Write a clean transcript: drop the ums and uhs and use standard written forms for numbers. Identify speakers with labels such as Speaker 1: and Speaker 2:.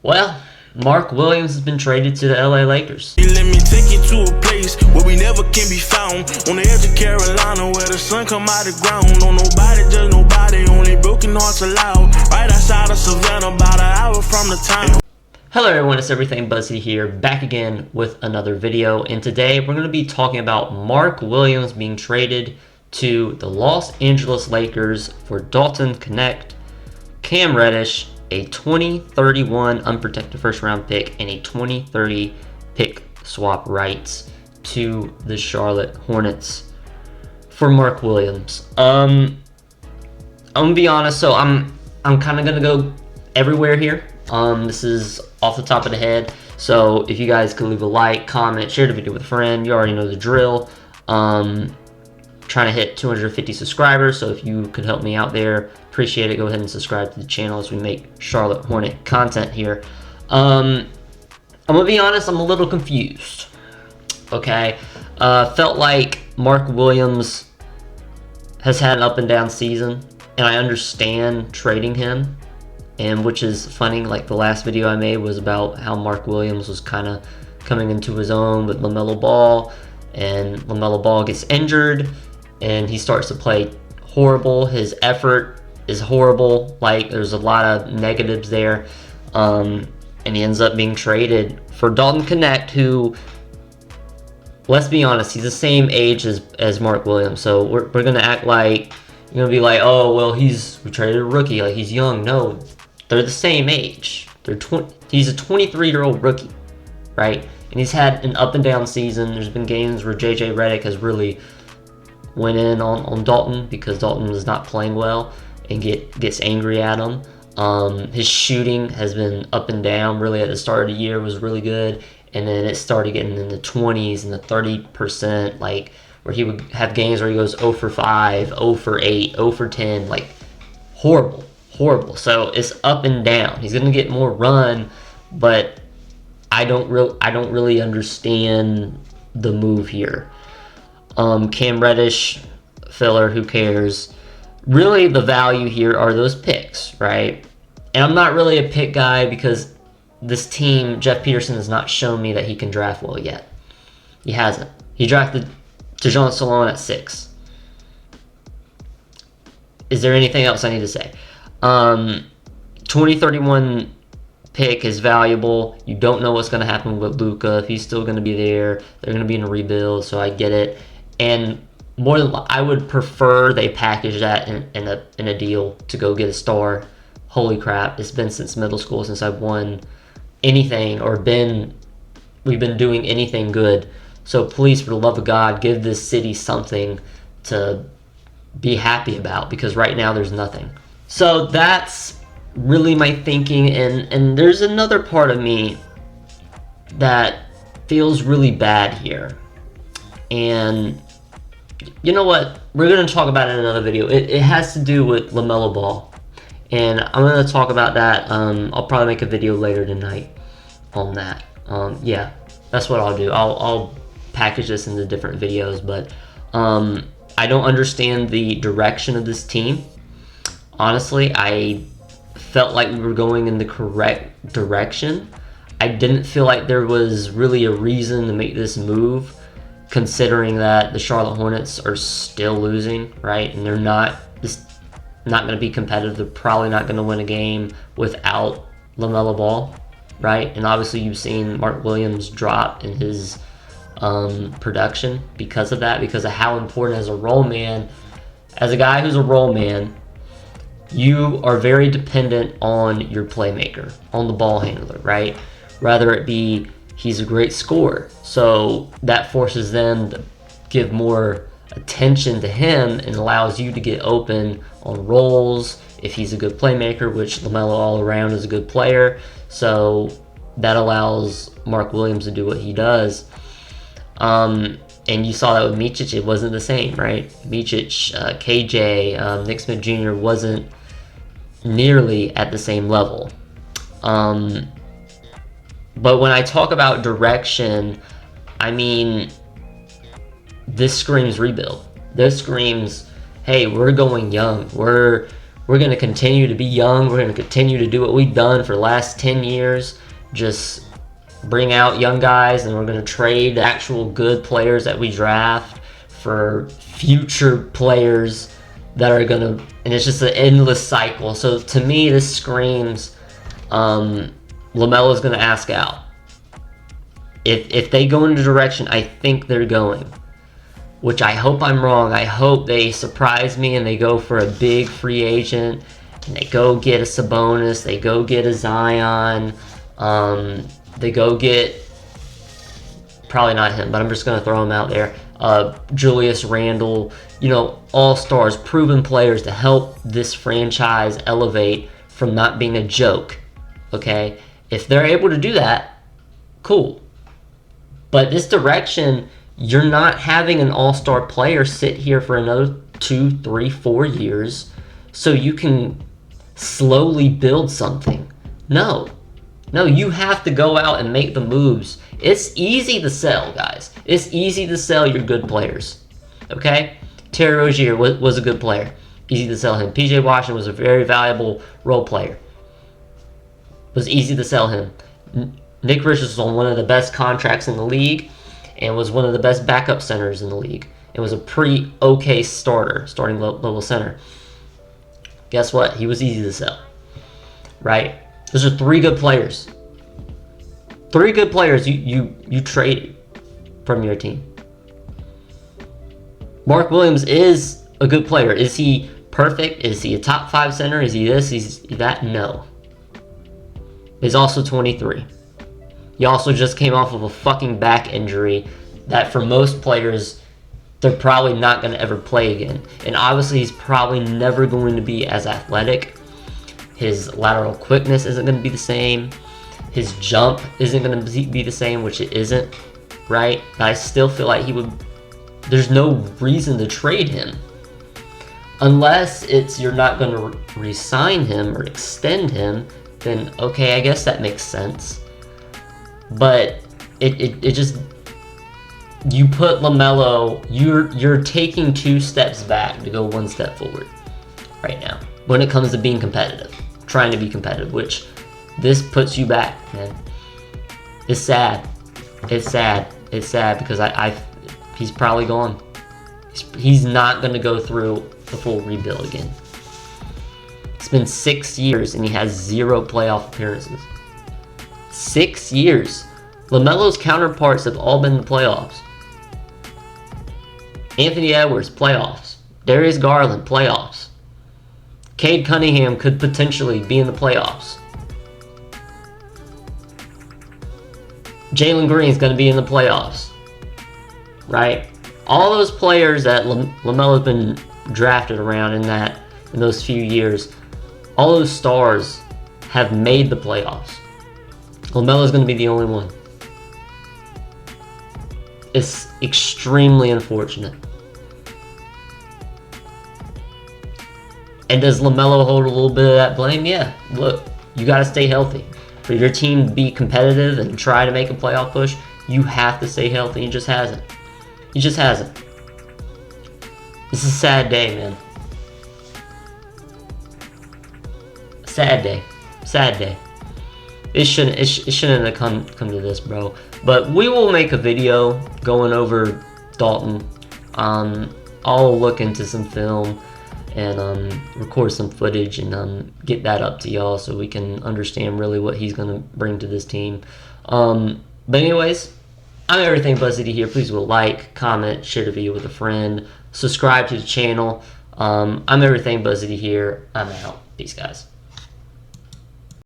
Speaker 1: Well, Mark Williams has been traded to the LA Lakers.
Speaker 2: Let me take you to a place where we never can be found. On the edge of Carolina where the sun come out of the ground. Don't nobody judge nobody, only broken hearts allowed. Right outside of Savannah, about an hour from the town.
Speaker 1: Hello everyone, it's Everything Buzzy here, back again with another video. And today we're going to be talking about Mark Williams being traded to the Los Angeles Lakers for Dalton Knecht, Cam Reddish, a 2031 unprotected first round pick, and a 2030 pick swap rights to the Charlotte Hornets for Mark Williams. I'm gonna be honest, so I'm kind of gonna go everywhere here. This is off the top of the head, so if you guys could leave a like, comment, share the video with a friend, you already know the drill. Trying to hit 250 subscribers, so if you could help me out there, appreciate it. Go ahead and subscribe to the channel as we make Charlotte Hornet content here. I'm gonna be honest, I'm a little confused. Okay, felt like Mark Williams has had an up and down season, and I understand trading him, and which is funny. Like the last video I made was about how Mark Williams was kind of coming into his own with LaMelo Ball, and LaMelo Ball gets injured and he starts to play horrible. His effort is horrible. Like there's a lot of negatives there, and he ends up being traded for Dalton Knecht, who, let's be honest, he's the same age as Mark Williams. So we're gonna act like, you're gonna be like, oh well, we traded a rookie, like he's young. No, they're the same age. He's a 23-year-old rookie, right? And he's had an up and down season. There's been games where JJ Redick has really went in on Dalton because Dalton was not playing well and gets angry at him. His shooting has been up and down. Really at the start of the year was really good, and then it started getting in the 20s and the 30%, like where he would have games where he goes 0 for 5, 0 for 8, 0 for 10, like horrible. So it's up and down. He's gonna get more run, but I don't really understand the move here. Cam Reddish, filler, who cares? Really, the value here are those picks, right? And I'm not really a pick guy because this team, Jeff Peterson, has not shown me that he can draft well yet. He hasn't. He drafted Tejon Salon at 6. Is there anything else I need to say? 2031 pick is valuable. You don't know what's going to happen with Luka, if he's still going to be there. They're going to be in a rebuild, so I get it. And more than I would prefer they package that in a deal to go get a star. Holy crap! It's been since middle school since I've won anything or we've been doing anything good. So please, for the love of God, give this city something to be happy about, because right now there's nothing. So that's really my thinking, and there's another part of me that feels really bad here. And you know what? We're going to talk about it in another video. It has to do with LaMelo Ball. And I'm going to talk about that. I'll probably make a video later tonight on that. Yeah, that's what I'll do. I'll package this into different videos. But I don't understand the direction of this team. Honestly, I felt like we were going in the correct direction. I didn't feel like there was really a reason to make this move, considering that the Charlotte Hornets are still losing, right? And they're not going to be competitive. They're probably not going to win a game without LaMelo Ball, right? And obviously you've seen Mark Williams drop in his production because of that, because of how important as a role man, as a guy who's a role man, you are very dependent on your playmaker, on the ball handler, right? Whether it be he's a great scorer, so that forces them to give more attention to him and allows you to get open on rolls if he's a good playmaker, which LaMelo all around is a good player. So that allows Mark Williams to do what he does. And you saw that with Micic, it wasn't the same, right? Micic, KJ, Nick Smith Jr. wasn't nearly at the same level. But when I talk about direction, I mean, this screams rebuild. This screams, hey, we're going young. We're We're going to continue to be young. We're going to continue to do what we've done for the last 10 years. Just bring out young guys, and we're going to trade actual good players that we draft for future players that are going to, and it's just an endless cycle. So to me, this screams LaMelo's going to ask out. If they go in the direction I think they're going, which I hope I'm wrong. I hope they surprise me and they go for a big free agent, and they go get a Sabonis, they go get a Zion, they go get, probably not him, but I'm just going to throw him out there, Julius Randle, you know, all-stars, proven players to help this franchise elevate from not being a joke, okay? If they're able to do that, cool. But this direction, you're not having an all-star player sit here for another 2, 3, 4 years so you can slowly build something. No, you have to go out and make the moves. It's easy to sell, guys. It's easy to sell your good players, okay? Terry Rozier was a good player. Easy to sell him. PJ Washington was a very valuable role player. It was easy to sell him. Nick Richards was on one of the best contracts in the league and was one of the best backup centers in the league. It was a pretty okay starting level center. Guess what? He was easy to sell, right? Those are 3 good players. 3 good players you traded from your team. Mark Williams is a good player. Is he perfect? Is he a top 5 center? Is he this? Is he that? No. He's also 23. He also just came off of a fucking back injury that for most players, they're probably not going to ever play again. And obviously, he's probably never going to be as athletic. His lateral quickness isn't going to be the same. His jump isn't going to be the same, which it isn't, right? But I still feel like there's no reason to trade him. Unless you're not going to re-sign him or extend him, then okay, I guess that makes sense. But it just, you put LaMelo, you're taking 2 steps back to go 1 step forward right now when it comes to being competitive, trying to be competitive, which this puts you back, man. It's sad. It's sad. It's sad because he's probably gone. He's not going to go through the full rebuild again. It's been 6 years and he has 0 playoff appearances. 6 years. LaMelo's counterparts have all been in the playoffs. Anthony Edwards, playoffs. Darius Garland, playoffs. Cade Cunningham could potentially be in the playoffs. Jalen Green's going to be in the playoffs. Right? All those players that LaMelo's been drafted around in those few years, all those stars have made the playoffs. LaMelo's going to be the only one. It's extremely unfortunate. And does LaMelo hold a little bit of that blame? Yeah. Look, you got to stay healthy. For your team to be competitive and try to make a playoff push, you have to stay healthy. He just hasn't. He just hasn't. This is a sad day, man. Sad day. Sad day. It shouldn't have come to this, bro. But we will make a video going over Dalton. I'll look into some film and record some footage and get that up to y'all so we can understand really what he's going to bring to this team. But anyways, I'm Everything Buzz City here. Please will like, comment, share the video with a friend, subscribe to the channel. I'm Everything Buzz City here. I'm out. Peace, guys.